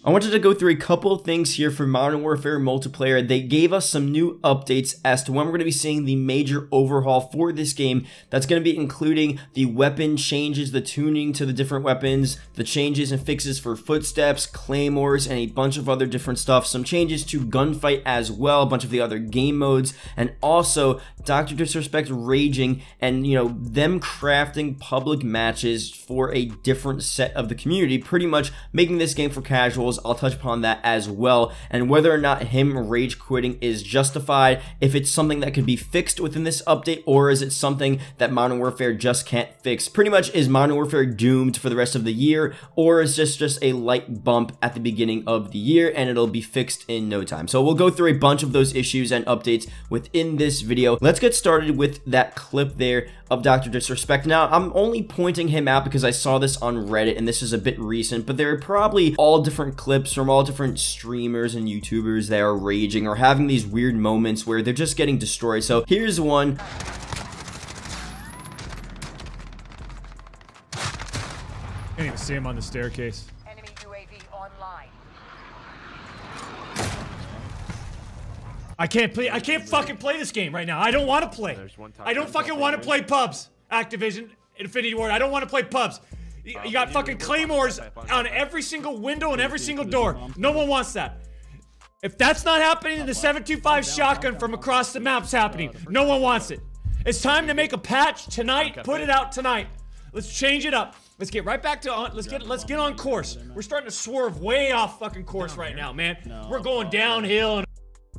I wanted to go through a couple of things here for Modern Warfare multiplayer. They gave us some new updates as to when we're going to be seeing the major overhaul for this game. That's going to be including the weapon changes, the tuning to the different weapons, the changes and fixes for footsteps, claymores, and a bunch of other different stuff. Some changes to gunfight as well, a bunch of the other game modes, and also DrDisrespect raging and, you know, them crafting public matches for a different set of the community, pretty much making this game for casuals. I'll touch upon that as well, and whether or not him rage quitting is justified, if it's something that could be fixed within this update, or is it something that Modern Warfare just can't fix. Pretty much, is Modern Warfare doomed for the rest of the year, or is this just a light bump at the beginning of the year and it'll be fixed in no time? So we'll go through a bunch of those issues and updates within this video. Let's get started with that clip there of DrDisrespect. Now, I'm only pointing him out because I saw this on Reddit and this is a bit recent, but there are probably all different clips from all different streamers and YouTubers that are raging or having these weird moments where they're just getting destroyed. So here's one. Can't even see him on the staircase. Enemy UAV online. I can't fucking play this game right now. I don't want to play. I don't fucking want to play pubs. Activision, Infinity Ward. I don't want to play pubs. You got fucking Claymores on every single window and every single door. No one wants that. If that's not happening, then the 725 shotgun from across the map's happening. No one wants it. It's time to make a patch tonight. Put it out tonight. Let's change it up. Let's get right back to let's get on course. We're starting to swerve way off fucking course right now, man. We're going downhill.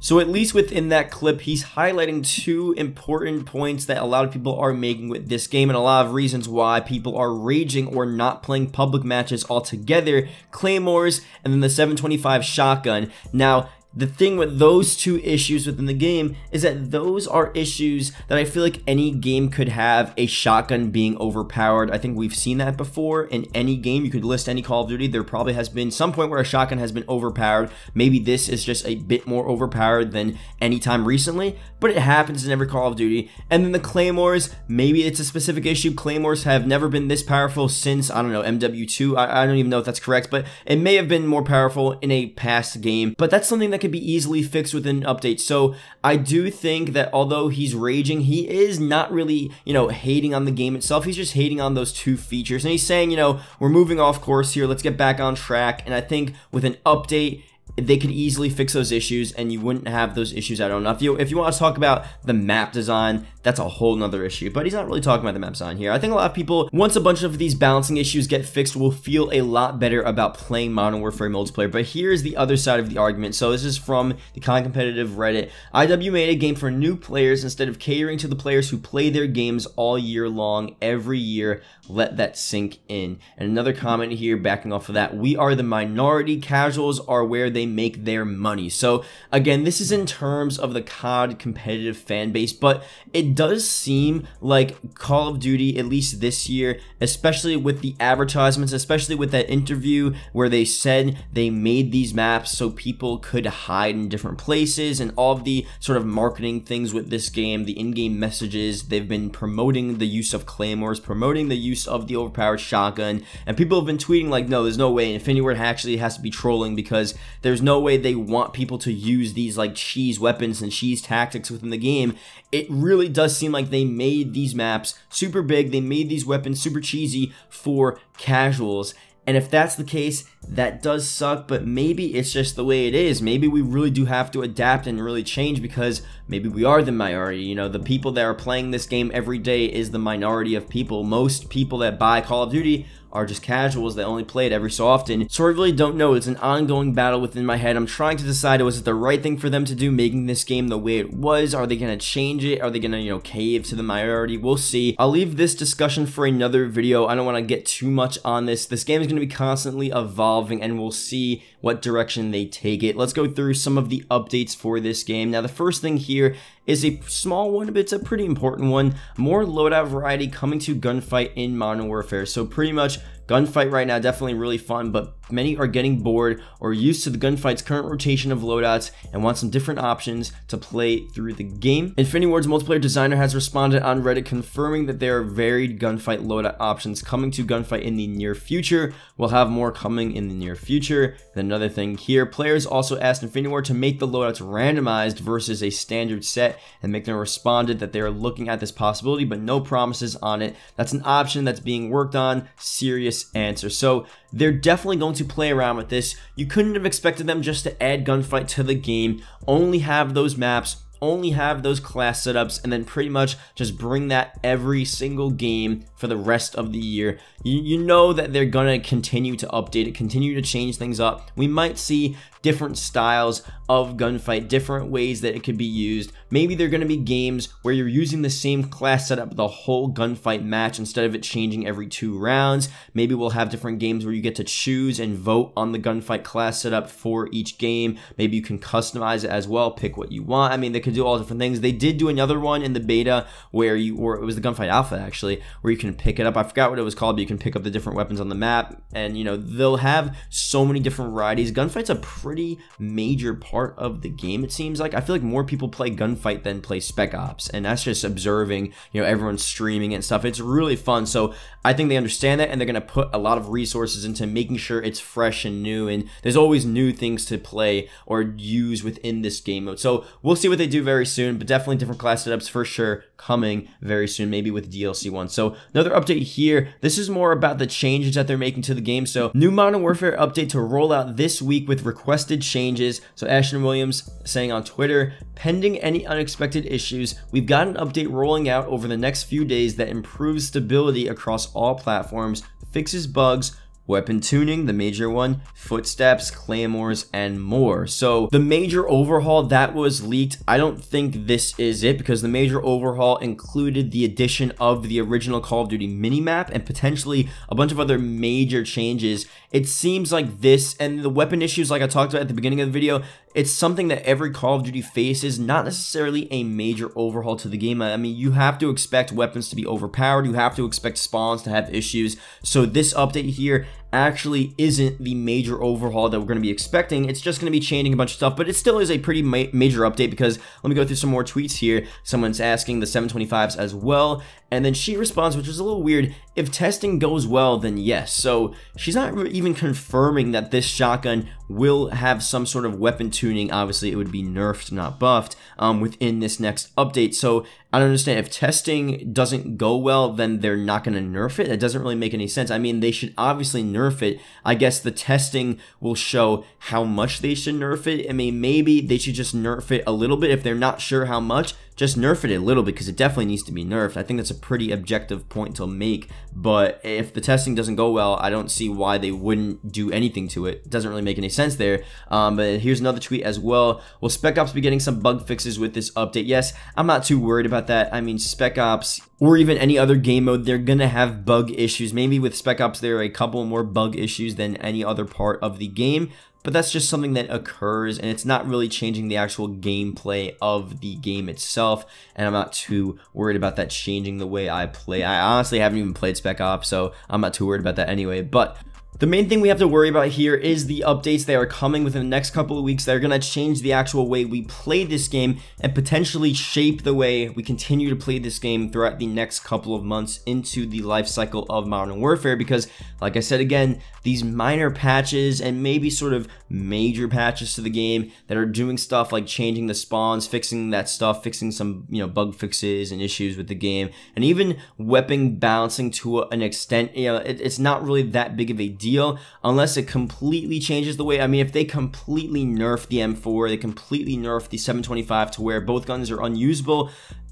So at least within that clip, he's highlighting two important points that a lot of people are making with this game, and a lot of reasons why people are raging or not playing public matches altogether. Claymores and then the 725 shotgun. Now, the thing with those two issues within the game is that those are issues that I feel like any game could have, a shotgun being overpowered. I think we've seen that before in any game. You could list any Call of Duty. There probably has been some point where a shotgun has been overpowered. Maybe this is just a bit more overpowered than any time recently, but it happens in every Call of Duty. And then the Claymores, maybe it's a specific issue. Claymores have never been this powerful since, I don't know, MW2. I don't even know if that's correct, but it may have been more powerful in a past game. But that's something that could be easily fixed with an update. So I do think that although he's raging, he is not really, you know, hating on the game itself. He's just hating on those two features. And he's saying, you know, we're moving off course here. Let's get back on track. And I think with an update, they could easily fix those issues and you wouldn't have those issues. I don't know. If you want to talk about the map design, that's a whole nother issue, but he's not really talking about the map design here. I think a lot of people, once a bunch of these balancing issues get fixed, will feel a lot better about playing Modern Warfare multiplayer. But here's the other side of the argument. So this is from the competitive Reddit. IW made a game for new players instead of catering to the players who play their games all year long, every year. Let that sink in. And another comment here backing off of that, we are the minority, casuals are where they make their money. So again, this is in terms of the COD competitive fan base, but it does seem like Call of Duty, at least this year, especially with the advertisements, especially with that interview where they said they made these maps so people could hide in different places, and all of the sort of marketing things with this game, the in-game messages, they've been promoting the use of Claymores, promoting the use of the overpowered shotgun, and people have been tweeting like, no, there's no way Infinity Ward actually has to be trolling, because there's no way they want people to use these like cheese weapons and cheese tactics within the game. It really does seem like they made these maps super big, they made these weapons super cheesy for casuals. And if that's the case, that does suck, but maybe it's just the way it is. Maybe we really do have to adapt and really change, because maybe we are the minority. You know, the people that are playing this game every day is the minority of people. Most people that buy Call of Duty are just casuals that only play it every so often. So I really don't know. It's an ongoing battle within my head. I'm trying to decide, was it the right thing for them to do, making this game the way it was? Are they going to change it? Are they going to, you know, cave to the minority? We'll see. I'll leave this discussion for another video. I don't want to get too much on this. This game is going to be constantly evolving, and we'll see what direction they take it. Let's go through some of the updates for this game. Now, the first thing here is a small one, but it's a pretty important one. More loadout variety coming to gunfight in Modern Warfare. So pretty much gunfight right now, definitely really fun, but many are getting bored or used to the gunfight's current rotation of loadouts and want some different options to play through the game. Infinity Ward's multiplayer designer has responded on Reddit confirming that there are varied gunfight loadout options coming to gunfight in the near future. We'll have more coming in the near future. Then another thing here, players also asked Infinity Ward to make the loadouts randomized versus a standard set, and McNair responded that they are looking at this possibility but no promises on it. That's an option that's being worked on. Serious answer. So they're definitely going to play around with this. You couldn't have expected them just to add gunfight to the game, only have those maps, only have those class setups, and then pretty much just bring that every single game for the rest of the year. You know that they're gonna continue to update it, continue to change things up. We might see different styles of gunfight, different ways that it could be used. Maybe they're going to be games where you're using the same class setup the whole gunfight match instead of it changing every 2 rounds. Maybe we'll have different games where you get to choose and vote on the gunfight class setup for each game. Maybe you can customize it as well, pick what you want. I mean, they could do all different things. They did do another one in the beta where or it was the gunfight alpha actually, where you can pick it up. I forgot what it was called, but you can pick up the different weapons on the map, and you know, they'll have so many different varieties. Gunfight's a pretty major part of the game, it seems like. I feel like more people play gunfight than play Spec Ops, and that's just observing, you know, everyone streaming it and stuff. It's really fun. So I think they understand that, and they're going to put a lot of resources into making sure it's fresh and new, and there's always new things to play or use within this game mode. So we'll see what they do very soon, but definitely different class setups for sure coming very soon, maybe with DLC 1. So another update here. This is more about the changes that they're making to the game. So new Modern Warfare update to roll out this week with requested changes. So Ashton Williams saying on Twitter, pending any unexpected issues, we've got an update rolling out over the next few days that improves stability across all platforms, fixes bugs, weapon tuning, the major one, footsteps, claymores, and more. So the major overhaul that was leaked, I don't think this is it, because the major overhaul included the addition of the original Call of Duty minimap and potentially a bunch of other major changes. It seems like this and the weapon issues, like I talked about at the beginning of the video, it's something that every Call of Duty faces, not necessarily a major overhaul to the game. I mean, you have to expect weapons to be overpowered, you have to expect spawns to have issues. So this update here actually isn't the major overhaul that we're going to be expecting. It's just going to be changing a bunch of stuff, but it still is a pretty major update, because let me go through some more tweets here. Someone's asking the 725s as well, and then she responds, which is a little weird, if testing goes well, then yes. So she's not even confirming that this shotgun will have some sort of weapon tuning. Obviously it would be nerfed, not buffed, within this next update. So I don't understand, if testing doesn't go well, then they're not going to nerf it. It doesn't really make any sense. I mean, they should obviously nerf it. I guess the testing will show how much they should nerf it. I mean, maybe they should just nerf it a little bit. If they're not sure how much, just nerf it a little bit, because it definitely needs to be nerfed. I think that's a pretty objective point to make, but if the testing doesn't go well, I don't see why they wouldn't do anything to it. It doesn't really make any sense there. But here's another tweet as well. Will Spec Ops be getting some bug fixes with this update? Yes, I'm not too worried about that. I mean, Spec Ops or even any other game mode, they're gonna have bug issues. Maybe with Spec Ops there are a couple more bug issues than any other part of the game, but that's just something that occurs, and it's not really changing the actual gameplay of the game itself, and I'm not too worried about that changing the way I play. I honestly haven't even played Spec Ops, so I'm not too worried about that anyway. But the main thing we have to worry about here is the updates that are coming within the next couple of weeks that are going to change the actual way we play this game and potentially shape the way we continue to play this game throughout the next couple of months into the life cycle of Modern Warfare. Because, like I said again, these minor patches and maybe sort of major patches to the game that are doing stuff like changing the spawns, fixing that stuff, fixing some, you know, bug fixes and issues with the game, and even weapon balancing to an extent, you know, it's not really that big of a deal unless it completely changes the way. I mean, if they completely nerf the M4, they completely nerf the 725 to where both guns are unusable,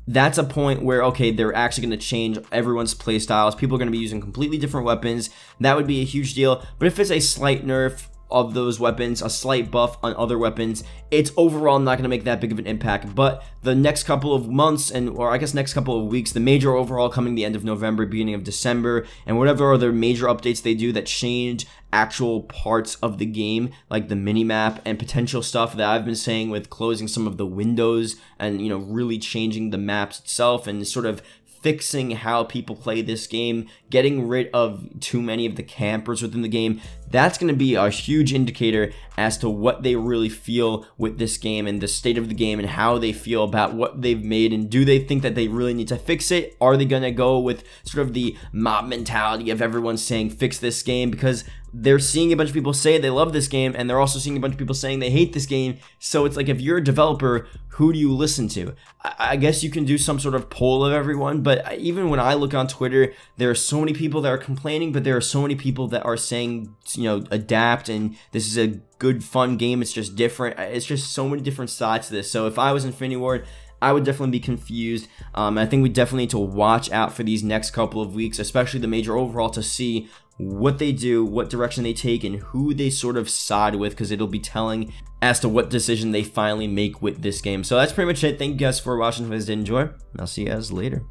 that's a point where, okay, they're actually going to change everyone's play styles. People are going to be using completely different weapons. That would be a huge deal. But if it's a slight nerf of those weapons, a slight buff on other weapons, it's overall not going to make that big of an impact. But the next couple of months, or I guess next couple of weeks, the major overhaul coming the end of November, beginning of December, and whatever other major updates they do that change actual parts of the game, like the minimap and potential stuff that I've been saying with closing some of the windows and, you know, really changing the maps itself and sort of fixing how people play this game, getting rid of too many of the campers within the game, that's going to be a huge indicator as to what they really feel with this game and the state of the game and how they feel about what they've made, and do they think that they really need to fix it? Are they going to go with sort of the mob mentality of everyone saying fix this game, because they're seeing a bunch of people say they love this game and they're also seeing a bunch of people saying they hate this game? So it's like, if you're a developer, who do you listen to? I guess you can do some sort of poll of everyone, but even when I look on Twitter, there are so many people that are complaining, but there are so many people that are saying, you know, adapt, and this is a good fun game, it's just different. It's just so many different sides to this. So if I was Infinity Ward, I would definitely be confused. I think we definitely need to watch out for these next couple of weeks, especially the major overhaul, to see what they do, what direction they take, and who they sort of side with, because it'll be telling as to what decision they finally make with this game. So that's pretty much it. Thank you guys for watching. If you guys did enjoy, I'll see you guys later.